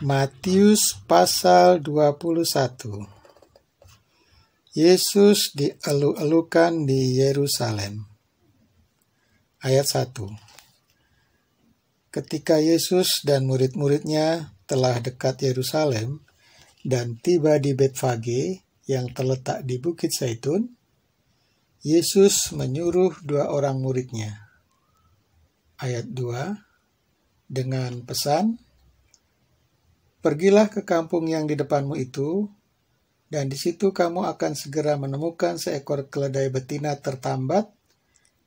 Matius pasal 21. Yesus dielu-elukan di Yerusalem. Ayat 1. Ketika Yesus dan murid-muridnya telah dekat Yerusalem dan tiba di Betfage yang terletak di Bukit Zaitun, Yesus menyuruh 2 orang muridnya. Ayat 2. Dengan pesan, "Pergilah ke kampung yang di depanmu itu, dan di situ kamu akan segera menemukan seekor keledai betina tertambat,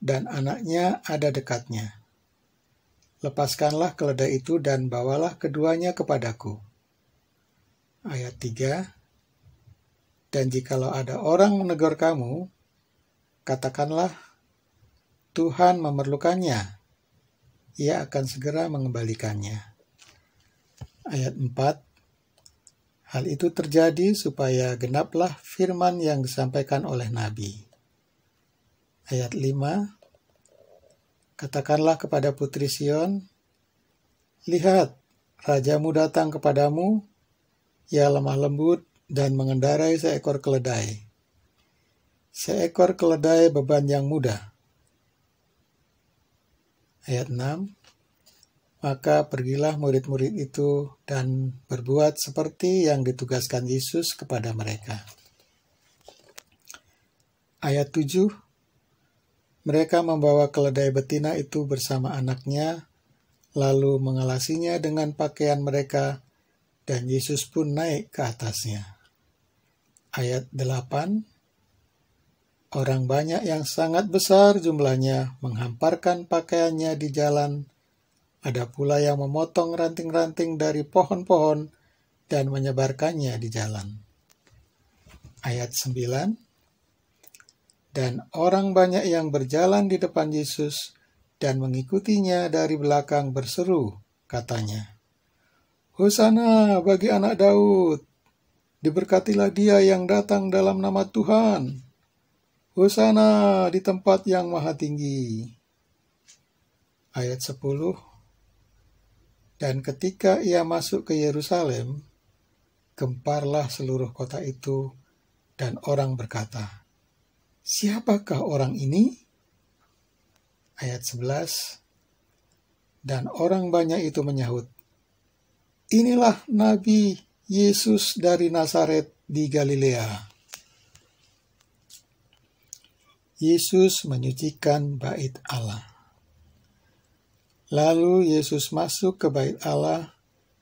dan anaknya ada dekatnya. Lepaskanlah keledai itu dan bawalah keduanya kepadaku." Ayat 3. Dan jikalau ada orang menegur kamu, katakanlah, "Tuhan memerlukannya." Ia akan segera mengembalikannya. Ayat 4. Hal itu terjadi supaya genaplah firman yang disampaikan oleh Nabi. Ayat 5. Katakanlah kepada putri Sion, "Lihat, rajamu datang kepadamu, ia lemah lembut dan mengendarai seekor keledai. Seekor keledai beban yang mudah." Ayat 6. Maka pergilah murid-murid itu dan berbuat seperti yang ditugaskan Yesus kepada mereka. Ayat 7. Mereka membawa keledai betina itu bersama anaknya, lalu mengelasinya dengan pakaian mereka, dan Yesus pun naik ke atasnya. Ayat 8. Orang banyak yang sangat besar jumlahnya menghamparkan pakaiannya di jalan. Ada pula yang memotong ranting-ranting dari pohon-pohon dan menyebarkannya di jalan. Ayat 9. Dan orang banyak yang berjalan di depan Yesus dan mengikutinya dari belakang berseru, katanya, "Hosana bagi anak Daud, diberkatilah dia yang datang dalam nama Tuhan. Hosana di tempat yang maha tinggi." Ayat 10. Dan ketika ia masuk ke Yerusalem, gemparlah seluruh kota itu, dan orang berkata, "Siapakah orang ini?" Ayat 11. Dan orang banyak itu menyahut, "Inilah Nabi Yesus dari Nazaret di Galilea." Yesus menyucikan bait Allah. Lalu Yesus masuk ke bait Allah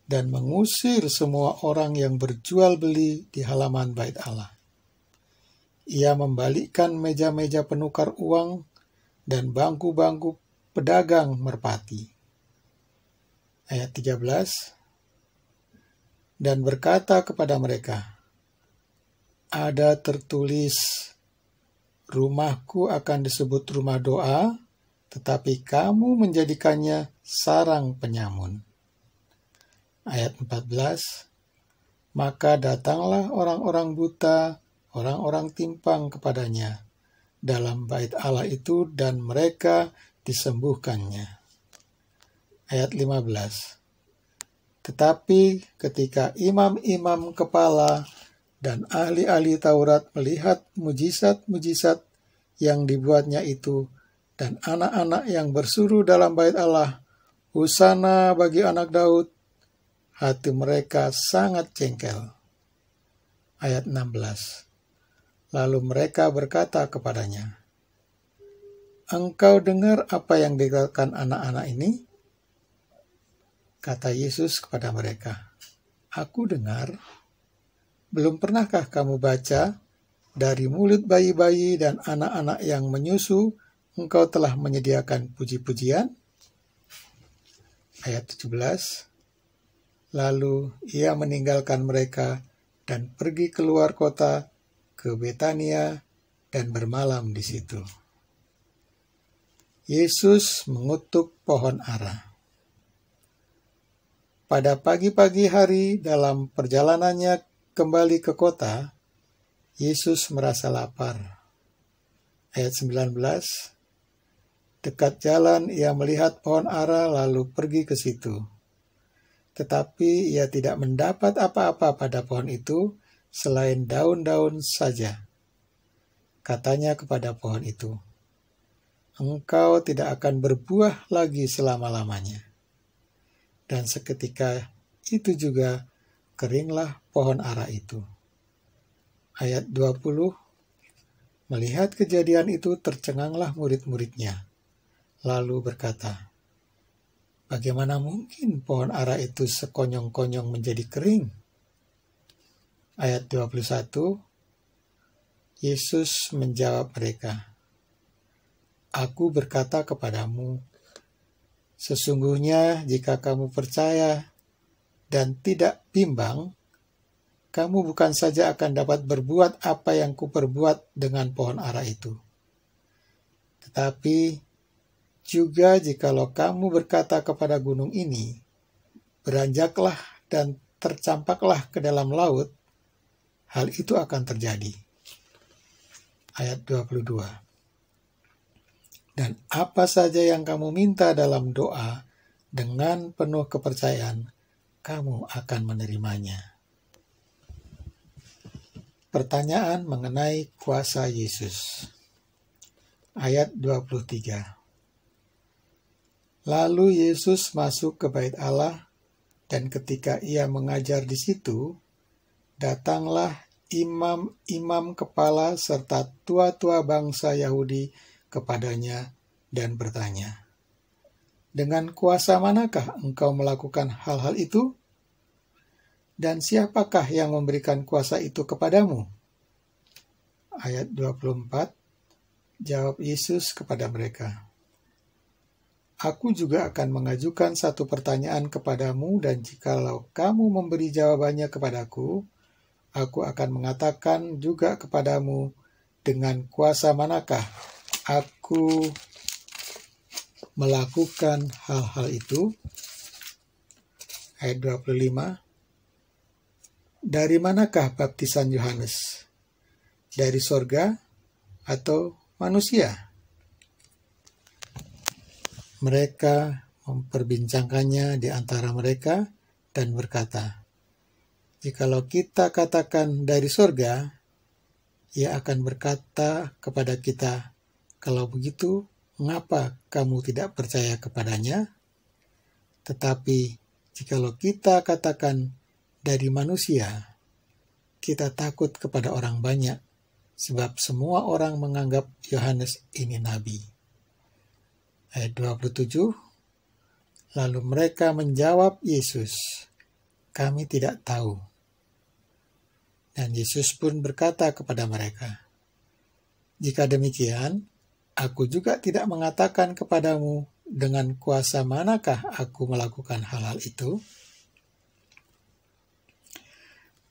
dan mengusir semua orang yang berjual beli di halaman bait Allah. Ia membalikkan meja-meja penukar uang dan bangku-bangku pedagang merpati. Ayat 13. Dan berkata kepada mereka, "Ada tertulis, rumahku akan disebut rumah doa, tetapi kamu menjadikannya sarang penyamun." Ayat 14. Maka datanglah orang-orang buta, orang-orang timpang kepadanya dalam bait Allah itu, dan mereka disembuhkannya. Ayat 15. Tetapi ketika imam-imam kepala dan ahli-ahli Taurat melihat mujizat-mujizat yang dibuatnya itu, dan anak-anak yang berseru dalam bait Allah, "Hosana bagi anak Daud," hati mereka sangat jengkel. Ayat 16. Lalu mereka berkata kepadanya, "Engkau dengar apa yang dikatakan anak-anak ini?" Kata Yesus kepada mereka, "Aku dengar. Belum pernahkah kamu baca, dari mulut bayi-bayi dan anak-anak yang menyusu, engkau telah menyediakan puji-pujian?" Ayat 17. Lalu ia meninggalkan mereka dan pergi keluar kota ke Betania dan bermalam di situ. Yesus mengutuk pohon ara. Pada pagi-pagi hari dalam perjalanannya kembali ke kota, Yesus merasa lapar. Ayat 19. Dekat jalan ia melihat pohon ara lalu pergi ke situ. tetapi ia tidak mendapat apa-apa pada pohon itu selain daun-daun saja. Katanya kepada pohon itu, "Engkau tidak akan berbuah lagi selama-lamanya." Dan seketika itu juga keringlah pohon ara itu. Ayat 20, melihat kejadian itu tercenganglah murid-muridnya, lalu berkata, "Bagaimana mungkin pohon ara itu sekonyong-konyong menjadi kering?" Ayat 21, Yesus menjawab mereka, "Aku berkata kepadamu, sesungguhnya jika kamu percaya dan tidak bimbang, kamu bukan saja akan dapat berbuat apa yang kuperbuat dengan pohon ara itu. Tetapi juga jikalau kamu berkata kepada gunung ini, beranjaklah dan tercampaklah ke dalam laut, hal itu akan terjadi." Ayat 22. Dan apa saja yang kamu minta dalam doa, dengan penuh kepercayaan, kamu akan menerimanya. Pertanyaan mengenai kuasa Yesus. Ayat 23. Lalu Yesus masuk ke bait Allah, dan ketika ia mengajar di situ, datanglah imam-imam kepala serta tua-tua bangsa Yahudi kepadanya dan bertanya, "Dengan kuasa manakah engkau melakukan hal-hal itu? Dan siapakah yang memberikan kuasa itu kepadamu?" Ayat 24, jawab Yesus kepada mereka, "Aku juga akan mengajukan satu pertanyaan kepadamu, dan jikalau kamu memberi jawabannya kepadaku, aku akan mengatakan juga kepadamu dengan kuasa manakah aku melakukan hal-hal itu." Ayat 25, dari manakah baptisan Yohanes? Dari sorga atau manusia? Mereka memperbincangkannya di antara mereka dan berkata, "Jikalau kita katakan dari sorga, ia akan berkata kepada kita, 'Kalau begitu, mengapa kamu tidak percaya kepadanya?' Tetapi jikalau kita katakan dari manusia, kita takut kepada orang banyak, sebab semua orang menganggap Yohanes ini nabi." Ayat 27, lalu mereka menjawab Yesus, "Kami tidak tahu." Dan Yesus pun berkata kepada mereka, "Jika demikian, aku juga tidak mengatakan kepadamu dengan kuasa manakah aku melakukan hal-hal itu."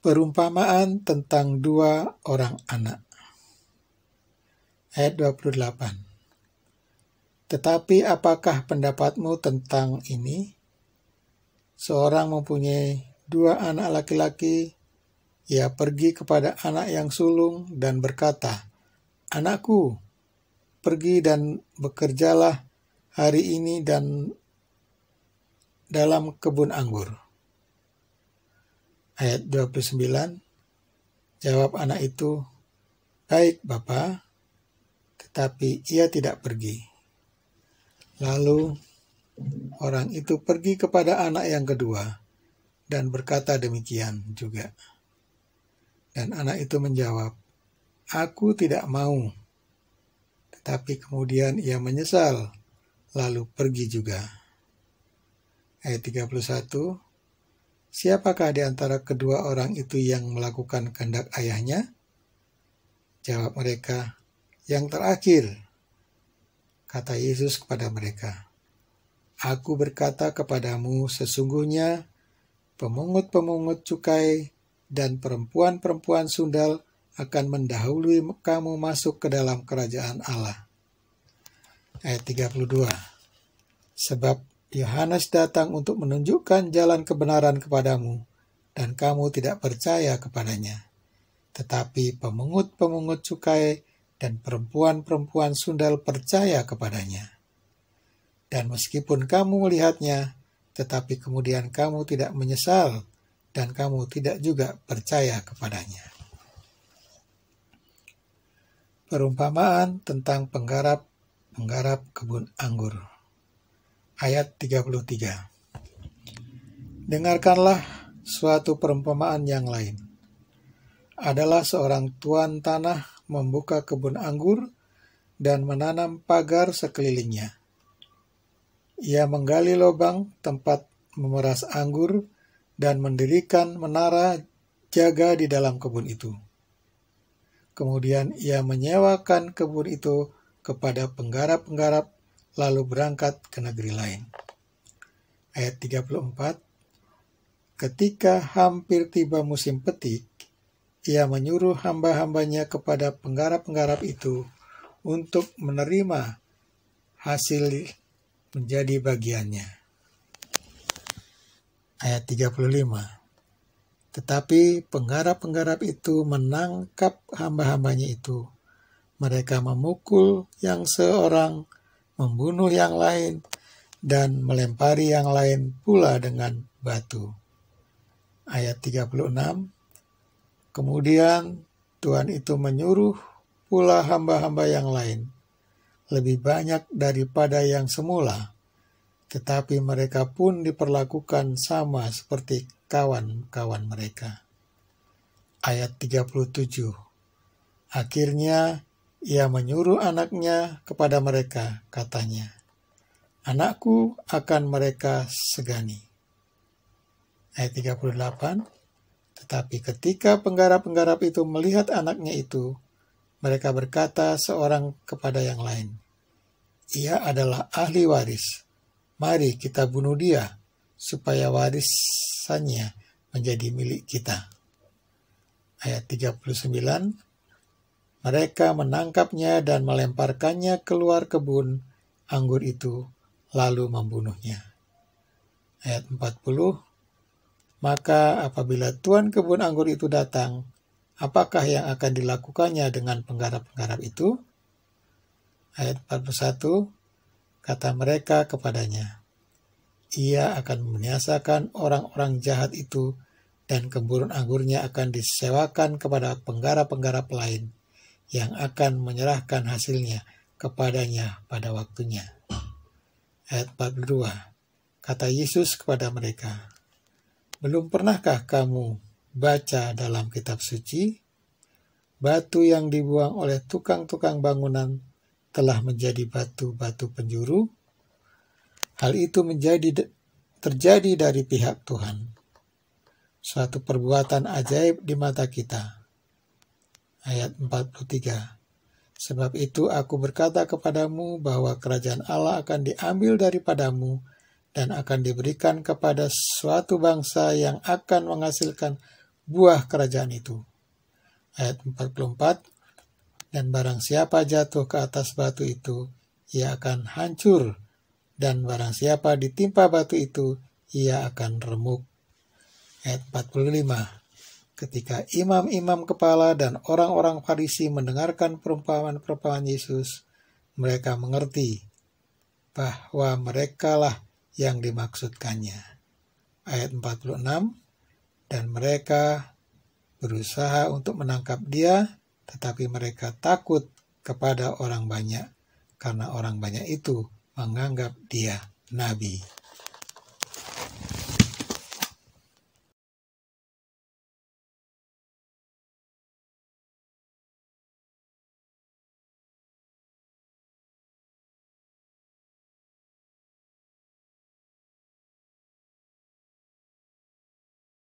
Perumpamaan tentang dua orang anak. Ayat 28. Tetapi apakah pendapatmu tentang ini? Seorang mempunyai dua anak laki-laki. Ia pergi kepada anak yang sulung dan berkata, "Anakku, pergi dan bekerjalah hari ini dan dalam kebun anggur." Ayat 29, jawab anak itu, "Baik, Bapa," tetapi ia tidak pergi. Lalu orang itu pergi kepada anak yang kedua dan berkata demikian juga. Dan anak itu menjawab, "Aku tidak mau." Tetapi kemudian ia menyesal, lalu pergi juga. Ayat 31, siapakah di antara kedua orang itu yang melakukan kehendak ayahnya? Jawab mereka, "Yang terakhir." Kata Yesus kepada mereka, "Aku berkata kepadamu, sesungguhnya pemungut-pemungut cukai dan perempuan-perempuan sundal akan mendahului kamu masuk ke dalam kerajaan Allah." Ayat 32, sebab Yohanes datang untuk menunjukkan jalan kebenaran kepadamu, dan kamu tidak percaya kepadanya. Tetapi pemungut-pemungut cukai dan perempuan-perempuan sundal percaya kepadanya. Dan meskipun kamu melihatnya, tetapi kemudian kamu tidak menyesal dan kamu tidak juga percaya kepadanya. Perumpamaan tentang penggarap kebun anggur. Ayat 33. Dengarkanlah suatu perumpamaan yang lain. Adalah seorang tuan tanah membuka kebun anggur dan menanam pagar sekelilingnya. Ia menggali lubang tempat memeras anggur dan mendirikan menara jaga di dalam kebun itu. Kemudian ia menyewakan kebun itu kepada penggarap-penggarap lalu berangkat ke negeri lain. Ayat 34. Ketika hampir tiba musim petik, ia menyuruh hamba-hambanya kepada penggarap-penggarap itu untuk menerima hasil menjadi bagiannya. Ayat 35. Tetapi penggarap-penggarap itu menangkap hamba-hambanya itu. Mereka memukul yang seorang, membunuh yang lain, dan melempari yang lain pula dengan batu. Ayat 36. Kemudian Tuhan itu menyuruh pula hamba-hamba yang lain, lebih banyak daripada yang semula, tetapi mereka pun diperlakukan sama seperti kawan-kawan mereka. Ayat 37. Akhirnya ia menyuruh anaknya kepada mereka, katanya, "Anakku akan mereka segani." Ayat 38. Tetapi ketika penggarap-penggarap itu melihat anaknya itu, mereka berkata seorang kepada yang lain, "Ia adalah ahli waris. Mari kita bunuh dia, supaya warisannya menjadi milik kita." Ayat 39. Mereka menangkapnya dan melemparkannya keluar kebun anggur itu, lalu membunuhnya. Ayat 40. Maka apabila tuan kebun anggur itu datang, apakah yang akan dilakukannya dengan penggarap-penggarap itu? Ayat 41, kata mereka kepadanya, "Ia akan membinasakan orang-orang jahat itu, dan kebun anggurnya akan disewakan kepada penggarap-penggarap lain, yang akan menyerahkan hasilnya kepadanya pada waktunya." Ayat 42, kata Yesus kepada mereka, "Belum pernahkah kamu baca dalam kitab suci, batu yang dibuang oleh tukang-tukang bangunan telah menjadi batu-batu penjuru? Hal itu terjadi dari pihak Tuhan, suatu perbuatan ajaib di mata kita." Ayat 43, "Sebab itu aku berkata kepadamu bahwa kerajaan Allah akan diambil daripadamu dan akan diberikan kepada suatu bangsa yang akan menghasilkan buah kerajaan itu." Ayat 44, "Dan barang siapa jatuh ke atas batu itu, ia akan hancur, dan barang siapa ditimpa batu itu, ia akan remuk." Ayat 45, ketika imam-imam kepala dan orang-orang Farisi mendengarkan perumpamaan-perumpamaan Yesus, mereka mengerti bahwa merekalah yang dimaksudkannya. Ayat 46, "Dan mereka berusaha untuk menangkap dia, tetapi mereka takut kepada orang banyak, karena orang banyak itu menganggap dia nabi."